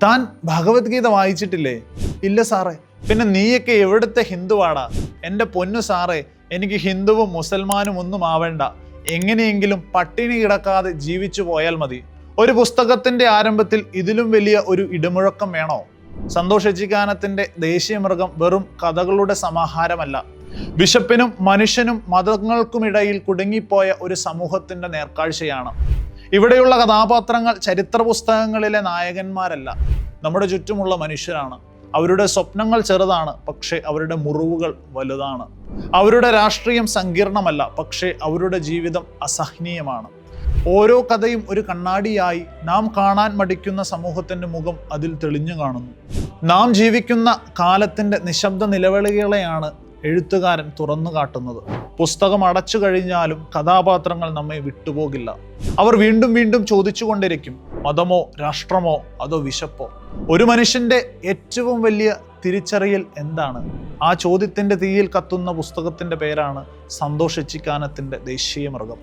താൻ ഭഗവത്ഗീത വായിച്ചിട്ടില്ലേ? ഇല്ല സാറേ. പിന്നെ നീയൊക്കെ എവിടുത്തെ ഹിന്ദുവാടാ? എൻ്റെ പൊന്നു സാറേ, എനിക്ക് ഹിന്ദുവും മുസൽമാനും ഒന്നും ആവേണ്ട. എങ്ങനെയെങ്കിലും പട്ടിണി കിടക്കാതെ ജീവിച്ചു പോയാൽ മതി. ഒരു പുസ്തകത്തിന്റെ ആരംഭത്തിൽ ഇതിലും വലിയ ഒരു ഇടിമുഴക്കം വേണോ? സന്തോഷ് ഏച്ചിക്കാനത്തിന്റെ ദേശീയ മൃഗം വെറും കഥകളുടെ സമാഹാരമല്ല. ബിഷപ്പിനും മനുഷ്യനും മതങ്ങൾക്കുമിടയിൽ കുടുങ്ങിപ്പോയ ഒരു സമൂഹത്തിന്റെ നേർക്കാഴ്ചയാണ്. ഇവിടെയുള്ള കഥാപാത്രങ്ങൾ ചരിത്ര പുസ്തകങ്ങളിലെ നായകന്മാരല്ല, നമ്മുടെ ചുറ്റുമുള്ള മനുഷ്യരാണ്. അവരുടെ സ്വപ്നങ്ങൾ ചെറുതാണ്, പക്ഷേ അവരുടെ മുറിവുകൾ വലുതാണ്. അവരുടെ രാഷ്ട്രീയം സങ്കീർണമല്ല, പക്ഷേ അവരുടെ ജീവിതം അസഹനീയമാണ്. ഓരോ കഥയും ഒരു കണ്ണാടിയായി നാം കാണാൻ മടിക്കുന്ന സമൂഹത്തിന്റെ മുഖം അതിൽ തെളിഞ്ഞു കാണുന്നു. നാം ജീവിക്കുന്ന കാലത്തിന്റെ നിശബ്ദ നിലവിളികളെയാണ് എഴുത്തുകാരൻ തുറന്നു കാട്ടുന്നത്. പുസ്തകം അടച്ചു കഴിഞ്ഞാലും കഥാപാത്രങ്ങൾ നമ്മെ വിട്ടുപോകില്ല. അവർ വീണ്ടും വീണ്ടും ചോദിച്ചുകൊണ്ടിരിക്കും, മതമോ രാഷ്ട്രമോ അതോ വിശപ്പോ? ഒരു മനുഷ്യന്റെ ഏറ്റവും വലിയ തിരിച്ചറിയൽ എന്താണ്? ആ ചോദ്യത്തിന്റെ തീയിൽ കത്തുന്ന പുസ്തകത്തിന്റെ പേരാണ് സന്തോഷ് ഏച്ചിക്കാനത്തിന്റെ ദേശീയ മൃഗം.